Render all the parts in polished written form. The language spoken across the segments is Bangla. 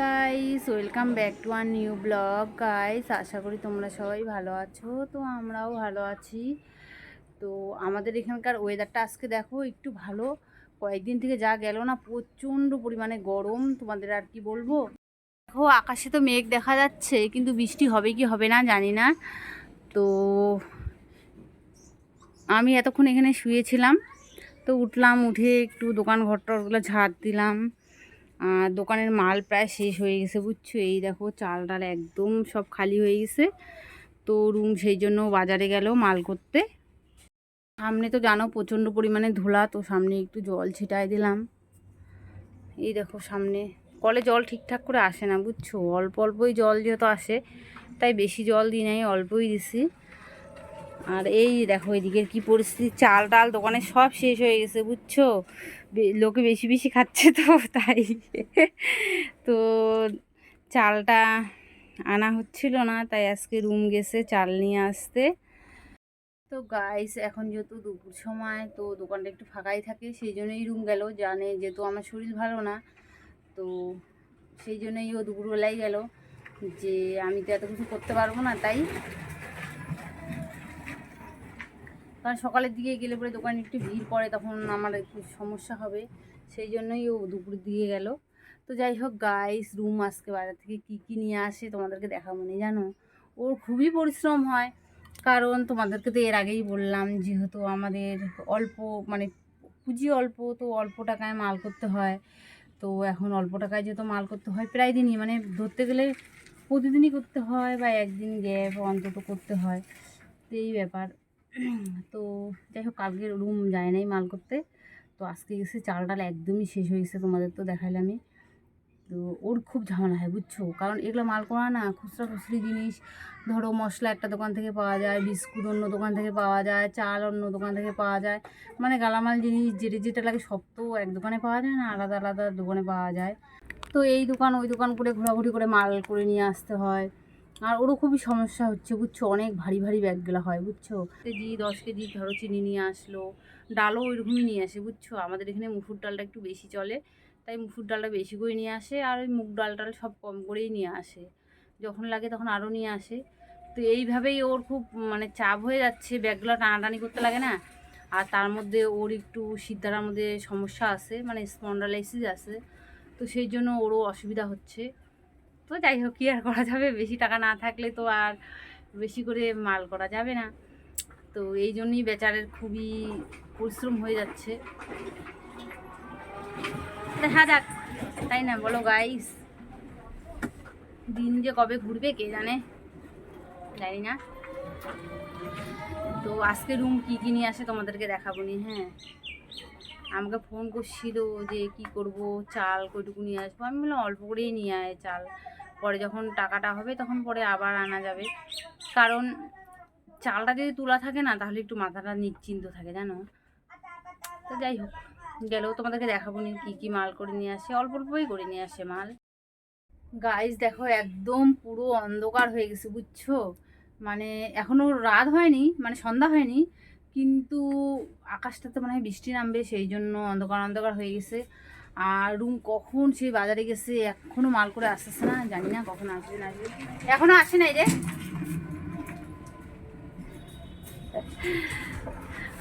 Guys, welcome back to our new blog. Guys, আশা করি তোমরা সবাই ভালো আছো। তো আমরাও ভালো আছি। তো আমাদের এখানকার ওয়েদারটা আজকে দেখো একটু ভালো। কয়েকদিন থেকে যা গেল না, প্রচণ্ড পরিমাণে গরম। তোমাদের আর কি বলবো। দেখো আকাশে তো মেঘ দেখা যাচ্ছে, কিন্তু বৃষ্টি হবে কি হবে না জানি না। তো আমি এতক্ষণ এখানে শুয়েছিলাম, তো উঠলাম, উঠে একটু দোকান ঘরটরগুলো ঝাড় দিলাম। আর দোকানের মাল প্রায় শেষ হয়ে গেছে, বুঝছো। এই দেখো চাল ডাল একদম সব খালি হয়ে গেছে। তো রুম সেই জন্য বাজারে গেল মাল করতে। সামনে তো জানো প্রচণ্ড পরিমাণে ধুলা, তো সামনে একটু জল ছিটাই দিলাম। এই দেখো সামনে কলে জল ঠিকঠাক করে আসে না, বুঝছো। অল্প অল্পই জল যেহেতু আসে, তাই বেশি জল দিই নাই, অল্পই দিছি। আর এই দেখো এদিকের কি পরিস্থিতি, চাল ডাল দোকানে সব শেষ হয়ে গেছে, বুঝছো। লোকে বেশি বেশি খাচ্ছে তো তাই। তো চালটা আনা হচ্ছিল না, তাই আজকে রুম গেছে চাল নিয়ে আসতে। তো গাইস, এখন যেহেতু দুপুর সময়, তো দোকানটা একটু ফাঁকাই থাকে, সেই জন্যই রুম গেল। জানে যেহেতু আমার শরীর ভালো না, তো সেই জন্যই ও দুপুরবেলাই গেল, যে আমি তো এত কিছু করতে পারবো না। তাই কারণ সকালের দিকে গেলে পরে দোকানে একটু ভিড় পড়ে, তখন আমার একটু সমস্যা হবে, সেই জন্যই ও দুপুরের দিকে গেল। তো যাই হোক গাইস, রুম আজকে বাজার থেকে কী নিয়ে আসে তোমাদেরকে দেখাবো না, জানো। ওর খুবই পরিশ্রম হয়, কারণ তোমাদেরকে তো এর আগেই বললাম, যেহেতু আমাদের অল্প মানে পুঁজি অল্প, তো অল্প টাকায় মাল করতে হয়। তো এখন অল্প টাকায় যেহেতু মাল করতে হয়, প্রায় দিনই মানে ধরতে গেলে প্রতিদিনই করতে হয়, বা একদিন গ্যাপ অন্তত করতে হয়। তো এই ব্যাপার। তো যাই হোক, কালকে রুম যায় নাই মাল করতে, তো আজকে গেছে। চাল ডাল একদমই শেষ হয়ে গেছে, তোমাদের তো দেখাইলামই। তো ওর খুব ঝামেলা হয়, বুঝছো, কারণ এগুলো মাল করা না, খুচরা খুচরি জিনিস। ধরো মশলা একটা দোকান থেকে পাওয়া যায়, বিস্কুট অন্য দোকান থেকে পাওয়া যায়, চাল অন্য দোকান থেকে পাওয়া যায়। মানে গালামাল জিনিস যেটা যেটা লাগে সব তো এক দোকানে পাওয়া যায় না, আলাদা আলাদা দোকানে পাওয়া যায়। তো এই দোকান ওই দোকান করে ঘোরাঘুরি করে মাল করে নিয়ে আসতে হয়। আর ওরও খুবই সমস্যা হচ্ছে, বুঝছো। অনেক ভারী ভারী ব্যাগগুলো হয়, বুঝছো। কেজি 10 কেজি ধরো চিনি নিয়ে আসলো, ডালও ওইরকমই নিয়ে আসে, বুঝছো। আমাদের এখানে মুসুর ডালটা একটু বেশি চলে, তাই মুসুর ডালটা বেশি করে নিয়ে আসে। আর ওই মুগ ডাল টাল সব কম করেই নিয়ে আসে, যখন লাগে তখন আরও নিয়ে আসে। তো এইভাবেই ওর খুব মানে চাপ হয়ে যাচ্ছে, ব্যাগগুলো টানাটানি করতে লাগে না। আর তার মধ্যে ওর একটু সিদ্ধারার মধ্যে সমস্যা আছে, মানে স্পন্ডালাইসিস আছে, তো সেই জন্য ওরও অসুবিধা হচ্ছে। তো যাই হোক, কী আর করা যাবে, বেশি টাকা না থাকলে তো আর বেশি করে মাল করা যাবে না। তো এই জন্যই বেচারের খুবই পরিশ্রম হয়ে যাচ্ছে। দেখা যাক, তাই না বলো গাইস। দিন যে কবে ঘুরবে কে জানে, জানি না। তো আজকে রুম কী নিয়ে আসে তোমাদেরকে দেখাবো নি। হ্যাঁ, আমাকে ফোন করছিল যে কি করব, চাল কইটুকু নিয়ে আসবো। আমি বললাম অল্প করেই নিয়ে আয় চাল, পরে যখন টাকাটা হবে তখন পরে আবার আনা যাবে। কারণ চালটা যদি তোলা থাকে না, তাহলে একটু মাথাটা নিশ্চিন্ত থাকে, জানো। তো যাই হোক, গেলেও তোমাদেরকে দেখাবো নি কী মাল করে নিয়ে আসে। অল্প অল্পই করে নিয়ে আসে মাল। গাইস দেখো, একদম পুরো অন্ধকার হয়ে গেছে, বুঝছো। মানে এখনো রাত হয়নি, মানে সন্ধ্যা হয়নি, কিন্তু আকাশটাতে মনে হয় বৃষ্টি নামবে, সেই জন্য অন্ধকার অন্ধকার হয়ে গেছে। আর রুম কখন সেই বাজারে গেছে, এখনো মাল করে আসতেছে না, জানি না কখন আসবে না আসবে। এখনো আসে নাই রে।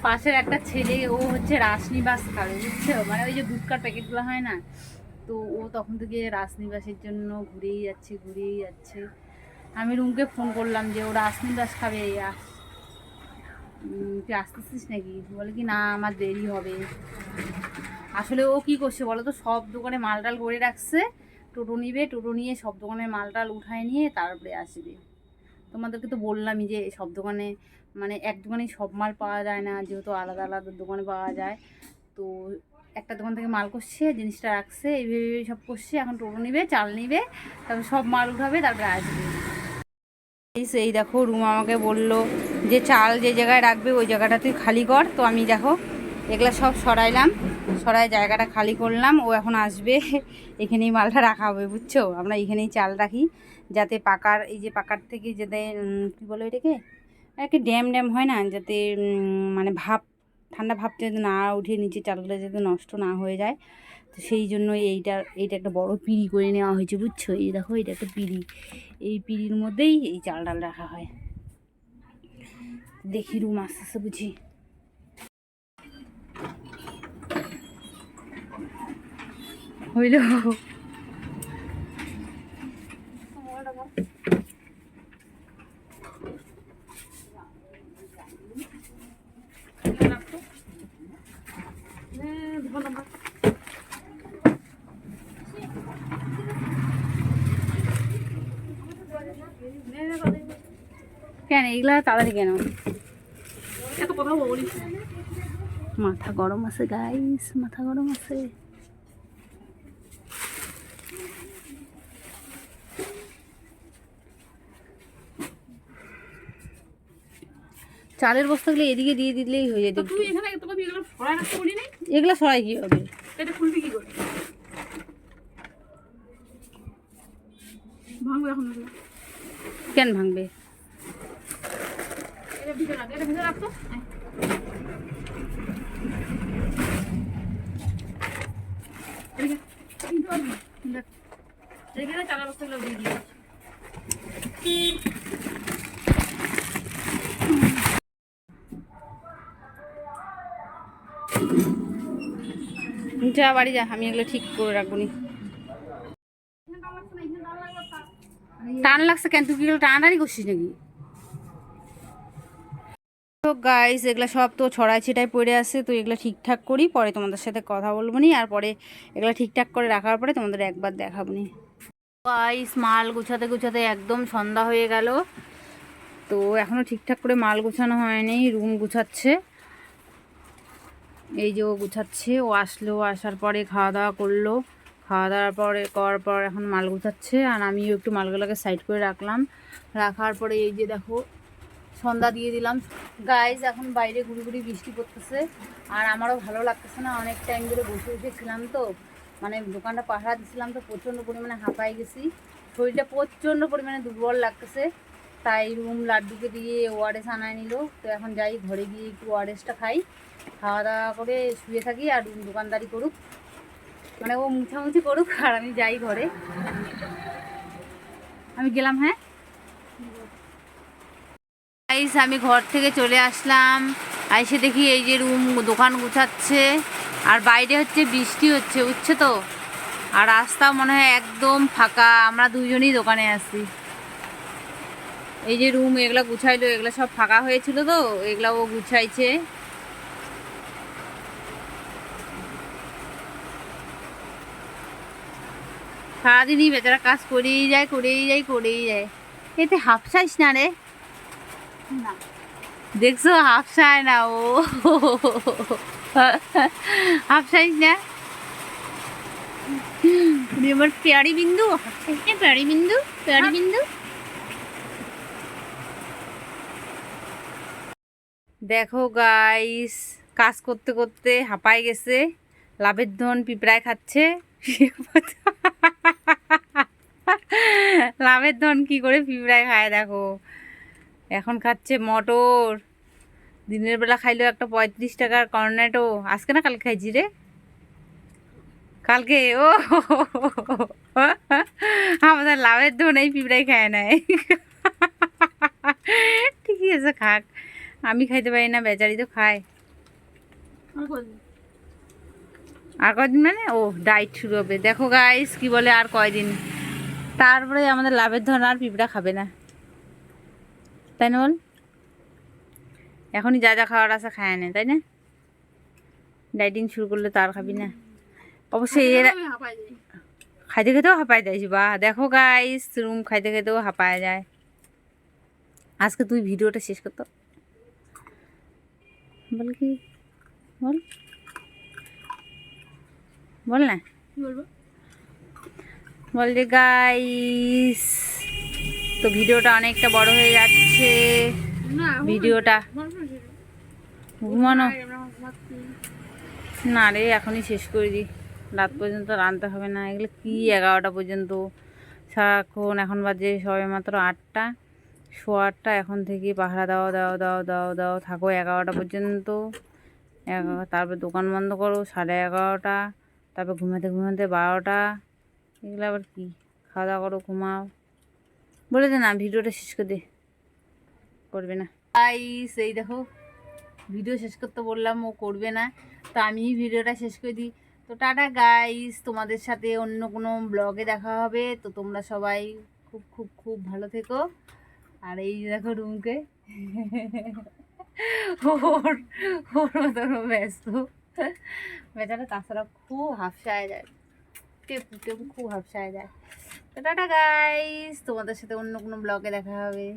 পাশের একটা ছেলে, ও হচ্ছে রাসনিবাস খাবে, বুঝছো, মানে ওই যে গুটকার প্যাকেটগুলো হয় না, তো ও তখন থেকে রাসনিবাসের জন্য ঘুরেই যাচ্ছে ঘুরেই যাচ্ছে। আমি রুমকে ফোন করলাম যে ও রাসনিবাস খাবে, তুই আসতেছিস নাকি। বলে কি না, আমার দেরি হবে। আসলে ও কি করছে বলো তো, সব দোকানে মালটাল করে রাখছে, টোটো নিবে, টোটো নিয়ে সব দোকানের মালটাল উঠায় নিয়ে তারপরে আসবে। তোমাদেরকে তো বললামই যে সব দোকানে মানে এক দোকানেই সব মাল পাওয়া যায় না, যেহেতু আলাদা আলাদা দোকানে পাওয়া যায়। তো একটা দোকান থেকে মাল করছে, জিনিসটা রাখছে, এইভাবে সব করছে। এখন টোটো নিবে, চাল নিবে, তারপর সব মাল উঠাবে, তারপরে আসবে। এই দেখো, রুম আমাকে বললো যে চাল যে জায়গায় রাখবে ওই জায়গাটা তুই খালি কর। তো আমি দেখো এগুলো সব সরাইলাম, সরাই জায়গাটা খালি করলাম। ও এখন আসবে, এখানেই মালটা রাখা হবে, বুঝছো। আমরা এখানেই চাল রাখি, যাতে পাকার এই যে পাকার থেকে যাতে কী বলো এটাকে, একটা ড্যাম ড্যাম হয় না, যাতে মানে ভাপ ঠান্ডা ভাব যাতে না উঠে নিচে চালগুলো যাতে নষ্ট না হয়ে যায়। তো তো সেই জন্য এইটা একটা বড় পিঁড়ি করে নেওয়া হয়েছে, বুঝছো? এই দেখো, এটা একটা পিঁড়ি, এই পিঁড়ির মধ্যেই এই চাল ডাল রাখা হয়। দেখি রুম আস্তে আস্তে বুঝি। হইল কেন এগুলা তাড়াতাড়ি কেন? এত কথা বলিস, মাথা গরম আছে গাইস, মাথা গরম আছে। চালের বস্তাগুলো এদিকে দিয়ে দিলেই হয়ে যেত। তুই এখানে এগুলো সরাই রাখতে বলি নাই? এগুলো সরাই কি হবে? এটা খুলবি কি করে? ভাঙবে এখন? কেন ভাঙবে? এটা ভিতরে রাখ, এটা ভিতরে রাখতো। এখানে চালের বস্তাগুলো দিয়ে দিই। যা বাড়ি যা, আমি এগুলো ঠিক করে রাখবো নি। টান লাগছে কেন? তুই কি টানাটানি করছিস নাকি? তো গাইস, এগুলো সব তো ছড়াই ছিটাই পড়ে আছে, তো এগুলো ঠিকঠাক করি, পরে তোমাদের সাথে কথা বলবো নি। আর পরে এগুলো ঠিকঠাক করে রাখার পরে তোমাদের একবার দেখাবো নি। গাইস, মাল গুছাতে গুছাতে একদম সন্ধ্যা হয়ে গেল, তো এখনও ঠিকঠাক করে মাল গুছানো হয়নি। রুম গুছাচ্ছে, এই যে ও গুছাচ্ছে। ও আসলো, আসার পরে খাওয়া দাওয়া করলো, খাওয়া দাওয়ার পরে করার পর এখন মাল গুছাচ্ছে। আর আমিও একটু মালগুলোকে সাইড করে রাখলাম। রাখার পরে এই যে দেখো, সন্ধ্যা দিয়ে দিলাম। গাইজ, এখন বাইরে ঘুরি ঘুরি বৃষ্টি পড়তেছে, আর আমারও ভালো লাগতেছে না। অনেক টাইম ধরে বসে বসেছিলাম, তো মানে দোকানটা পাহারা দিছিলাম, তো প্রচণ্ড পরিমাণে হাঁপাই গেছি, শরীরটা প্রচণ্ড পরিমাণে দুর্বল লাগতেছে। তাই রুম লাড্ডুকে দিয়ে ওআরএস আনায় নিল। তো এখন যাই ঘরে গিয়ে একটু ওআরএসটা খাই, খাওয়া দাওয়া করে শুয়ে থাকি, আর দোকানদারি করুক, মানে ও মুছামুছি করুক, আর আমি যাই ঘরে। আমি গেলাম। হ্যাঁ গাইস, আমি ঘর থেকে চলে আসলাম, এসে দেখি এই যে রুম দোকান গুছাচ্ছে, আর বাইরে হচ্ছে বৃষ্টি হচ্ছে, বুঝছে তো। আর রাস্তা মনে হয় একদম ফাঁকা, আমরা দুজনই দোকানে আছি। এই যে রুম এগুলা গুছাইলো, এগুলা সব ফাঁকা হয়েছিল, তো এগুলা ও গুছাইছে। সারাদিনই বেচারা কাজ করেই যায়, করেই যায়, করেই যায়। এতে হাফসাইস না রে, না দেখছো, হাফসায় না ও, হাফসাইস না। আমার প্যারি বিন্দু, প্যারি বিন্দু, প্যারি বিন্দু। দেখো গাইস, কাজ করতে করতে হাঁপাই গেছে, লাভের ধন পিঁপড়ায় খাচ্ছে। লাভের ধন কি করে পিঁপড়ায় খায় দেখো, এখন খাচ্ছে মটর। দিনের বেলা খাইলো একটা 35 টাকার কর্নেটো, আজকে না কালকে খাইছি রে, কালকে। ও আমাদের লাভের ধন এই পিঁপড়াই খায় নাই। ঠিকই আছে, খাক, আমি খাইতে পারি না, বেচারি তো খায়। আর কয়দিন মানে ও ডাইট শুরু হবে, দেখো গাইস কি বলে, আর কয়দিন, তারপরে আমাদের লাভের ধন আর পিঁপড়া খাবে না, তাই না বল? এখনই যা যা খাওয়ার আছে খায় না, তাই না? ডাইটিং শুরু করলে তো আর খাবি না অবশ্যই। এরা খাইতে খেতেও হাঁপায় যায়, বা দেখো গাইস, রুম খাইতে খেতেও হাঁপায় যায়। আজকে তুই ভিডিওটা শেষ করতো, বল কি বল, বল না, বল যে গাইস, তো ভিডিওটা অনেকটা বড় হয়ে যাচ্ছে, ভিডিওটা ঘুমানো না রে, এখনই শেষ করে দিই, রাত পর্যন্ত রাঁধতে হবে না। এগুলো কি 11টা পর্যন্ত সারাক্ষণ, এখন বাজে সবে মাত্র 8টা, 8:15, এখন থেকে পাহারা দাও দাও দাও দাও দাও থাকো 11টা পর্যন্ত। তারপর দোকান বন্ধ করো 11:30, তারপর ঘুমাতে ঘুমাতে 12টা, এগুলো আবার কি? খাওয়া দাওয়া করো, ঘুমাও। বলে দে না, ভিডিওটা শেষ করে দে। করবে না গাইস, এই দেখো ভিডিও শেষ করতে বললাম, ও করবে না, তো আমি ভিডিওটা শেষ করে দিই। তো টাটা গাইস, তোমাদের সাথে অন্য কোনো ব্লগে দেখা হবে। তো তোমরা সবাই খুব খুব খুব ভালো থেকো। আর এই দেখো রুমকে ওর ওর মতন ব্যস্ত বেচারা, তাছাড়া খুব হাফসায় যায়, টেপু টেপু খুব হাফসায় যায়। তো টাটা গাইস, তোমাদের সাথে অন্য কোনো ব্লগে দেখা হবে।